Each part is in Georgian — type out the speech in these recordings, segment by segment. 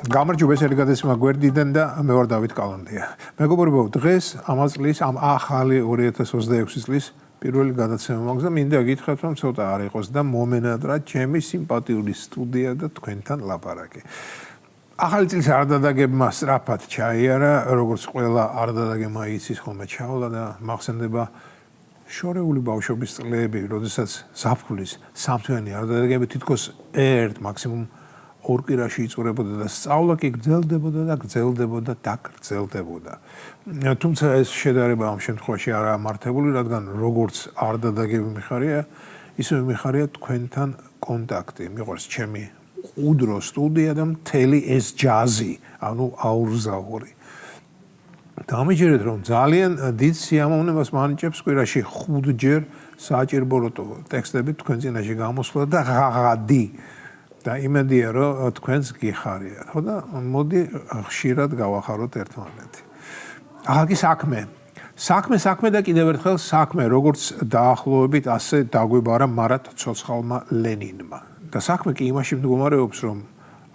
გამარჯობა, ეს არის გადაცემა გვერდიდან და მე ვარ დავით კალანდია. მეგობრებო, დღეს ამ წლის ამ ახალი 2026 წლის პირველი გადაცემა მაქვს და მინდა გითხრათ, რომ ცოტა არ იყოს და მომენატრად ჩემი სიმპათიური სტუდია და თქვენთან ლაპარაკი. ახალი წლის არ დადაგებმა სწრაფად ჩაიარა, როგორც ყველა არ დადაგებმა იცის ხოლმე ჩავლა და მახსენდება შორეული ბავშვობის წლები, როდესაც ზაფხულის სამთვიანი არ დადაგები თითქოს ერთ მაქსიმუმ ორ კვირაში იწურებოდა და სწავლა კი გრძელდებოდა და გრძელდებოდა და გრძელდებოდა. თუმცა ეს შედარება ამ შემთხვევაში არაა მართებული, რადგან როგორც არ დადაგები მიხარია, ისევე მიხარია თქვენთან კონტაქტი. მიყვარს ჩემი უდრო სტუდია და მთელი ეს ჯაზი, ანუ აურზაური. დამიჯერეთ, რომ ძალიან დიდ სიამოვნებას მანიჭებს კვირაში 5 ჯერ საჭიროებო ტექსტები თქვენ წინაშე გამოსვლა და ღაღადი. და იმედია, რომ თქვენს გიხარიათ. ხო და მოდი ხშირად გავახაროთ ერთმანეთი. ახლა კი საქმე და კიდევ ერთხელ საქმე, როგორც დაახლოებით, ასე დაგვიბარა მარად ცოცხალმა ლენინმა. და საქმე კი იმაში მდგომარეობს, რომ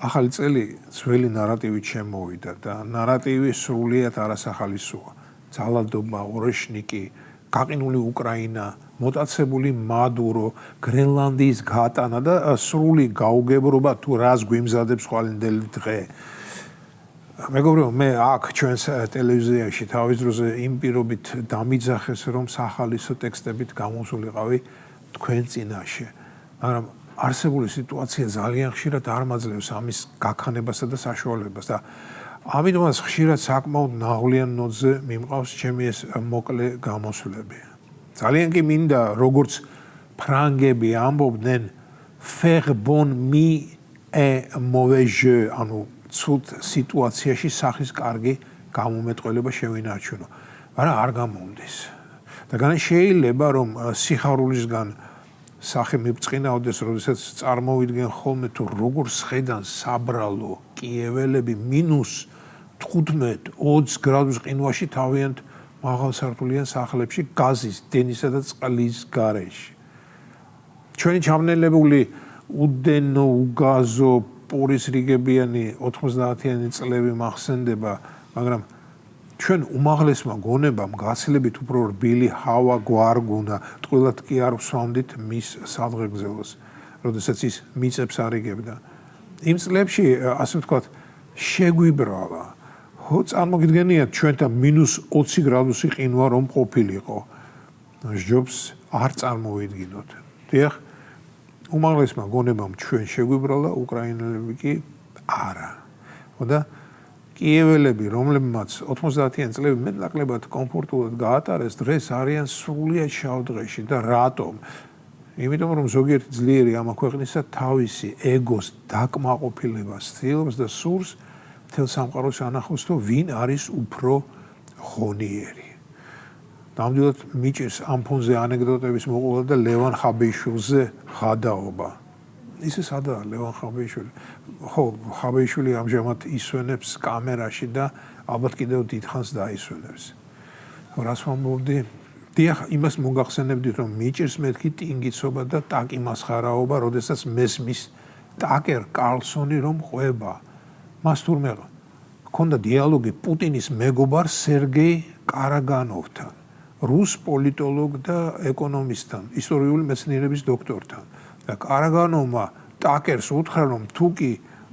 ახალი წელი ძველი ნარატივით შემოვიდა და ნარატივი სრულიად არასახალისოა. ძალადობა, ორეშნიკი, გაყინული უკრაინა, მოტაცებული მადურო, გრენლანდიის გატანა და სრული გაუგებრობა თუ რას გვიმზადებს ხვალინდელი დღე. მეგობრებო, მე აქ ჩვენს ტელევიზიაში თავის დროზე იმ პირობით დამიძახეს, რომ სახალისო ტექსტებით გამოსულიყავი თქვენ წინაშე. მაგრამ არსებული სიტუაცია ძალიან ხშირად არ მაძლევს ამის გაქანებასა და საშუალებას და ამიტომაც ხშირად საკმაოდ ნაღვლიან ნოტზე მიმყავს ჩემი ეს მოკლე გამოსვლები. ძალიან კი მინდა, როგორც ფრანგები ამბობდნენ, faire bon mi et mauvais jeu, ანუ ცუდ სიტუაციაში სახის კარგი გამომეტყველება შევინარჩუნო. მაგრამ არ გამომდის. და განსაკუთრებით შეიძლება, რომ სიხარულისგან სახე მიბწყინავდეს, როდესაც წარმოვიდგენ ხოლმე თუ როგორ სხედან საბრალო კიეველები -15-20 გრადუს ყინვაში თავიანთ მაღალსართულიან სახლებში გაზის, დენისა და წყლის გარეშე. ჩვენი ჩამნელებული უდენო, უგაზო, პურის რიგებიანი 90-იანი წლები მახსენდება, მაგრამ ჩვენ უმაღლესმა გონებამ გაცილებით უფრო რბილი ჰავა გვარგუნა, ტყუილად კი არ ვსვამდით მის სადღეგრძელოს, როდესაც ის მიწებს არიგებდა. იმ წლებში, ასე ვთქვათ, შეგვიბრალა. წარმოგიდგენიათ ჩვენთან -20 გრადუსი ყინვა რომ ყოფილიყო. ჯობს არ წარმოვიდგინოთ. დიახ, უმაღლესმა გონებამ ჩვენ შეგვიბრალა, უკრაინელები კი არა. და კიეველები, რომლებმაც 90-იან წლები მეტნაკლებად კომფორტულად გაატარეს, დღეს არიან სრულიად შავ დღეში და რატომ? იმიტომ რომ ზოგიერთი ძლიერი ამ ქვეყნისა თავისი ეგოს დაკმაყოფილებას ცდილობს და სურს მთელ სამყაროს ანახოს, თუ ვინ არის უფრო ღონიერი. ნამდვილად მიჭირს ამ ფონზე ანეკდოტების მოყოლა და ლევან ხაბეიშვილზე ღადაობა. ისე სადაა ლევან ხაბეიშვილი? ხო, ხაბეიშვილი ამჟამად ისვენებს კამერაში და ალბათ კიდევ დიდხანს დაისვენებს. რას ვამბობდი? დიახ, იმას მოგახსენებდით, რომ მიჭირს მეთქი ტინგიცობა და ტაკი მასხარაობა, როდესაც მესმის ტაკერ კარლსონი რომ ყვება. მას თურმე ჰქონდა დიალოგი პუტინის მეგობარ სერგეი კარაგანოვთან, რუს პოლიტოლოგ და ეკონომისტთან, ისტორიული მეცნიერების დოქტორთან. და კარაგანოვმა ტაკერს უთხრა, რომ თუ კი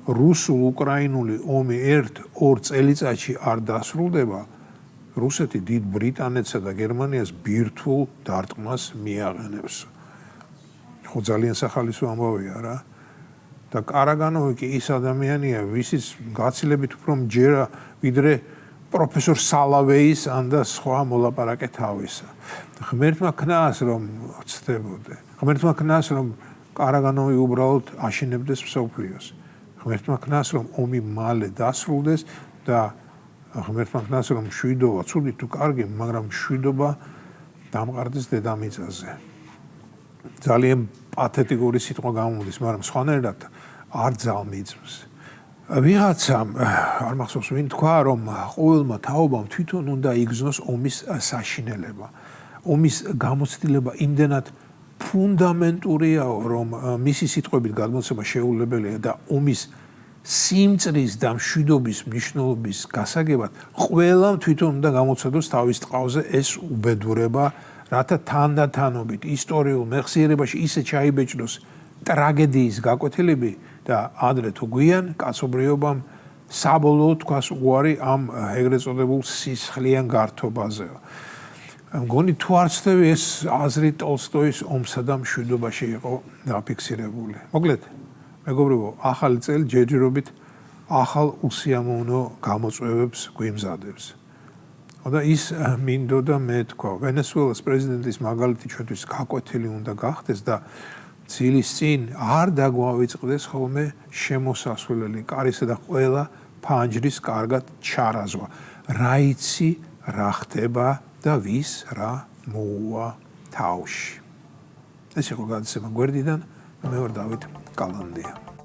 რუსულ-უკრაინული ომი 1-2 წელიწადში არ დასრულდება, რუსეთი დიდ ბრიტანეთსა და გერმანიას ბირთვულ დარტყმას მიაყენებს. ხო, ძალიან სახალისო ამბავია რა. და კარაგანოვი კი ის ადამიანია, ვისიც გაცილებით უფრო მჯერა ვიდრე პროფესორ სალავეის ან და სხვა მოლაპარაკე თავისა. ღმერთმა ქნას რომ ცდებოდე. ღმერთმა ქნას რომ კარაგანოვი უბრალოდ აშენებდეს მსოფლიოს. ღმერთმა ქნას რომ ომი მალე დასრულდეს და ღმერთმა ქნას რომ მშვიდობა, ცუდი თუ კარგი, მაგრამ მშვიდობა დამყარდეს დედამიწაზე. ძალიან პათეტიკური სიტყვა გამოდის, მაგრამ სხვანაირად არ ძალმიძმს. ვიღაცამ არ მახსოვს ვინ თქვა, რომ ყოველმა თაობამ თვითონ უნდა იგრძნოს ომის საშინელება. ომის გამოცდილება იმდენად ფუნდამენტურია, რომ მისი სიტყვებით გადმოცემა შეუძლებელია და ომის სიმწრის და მშვიდობის მნიშვნელობის გასაგებად ყველამ თვითონ უნდა გამოცადოს თავის ტყავზე ეს უბედურება, რათა თანდათანობით ისტორიულ მეხსიერებაში ისე ჩაიბეჭდოს ტრაგედიის გაკვეთილები და ადრე თუ გვიან კაცობრიობამ საბოლოოდ თქვას უარი ამ ეგრეთ წოდებულ სისხლიან გართობაზე. მგონი თუ არ ცდები ეს აზრი ტოლსტოის ომსა და მშვიდობაში იყო დაფიქსირებული. მოკლედ, მეგობრებო, ახალი წელი ჯერჯერობით ახალ უსიამოვნო გამოწვევებს გვიმზადებს. და ის მინდოდა მე თქვა, ვენესუელას პრეზიდენტის მაგალითი ჩვენთვის გაკვეთილი უნდა გახდეს და ცილის წინ არ დაგვავიწყდეს ხოლმე შემოსასვლელი კარისა და ყველა ფანჯრის კარგად ჩარაზვა. რა იცი, რა ხდება და ვის რა მოუვა თავში. ეს იყო გადაცემა გვერდიდან, მე ვარ დავით კალანდია.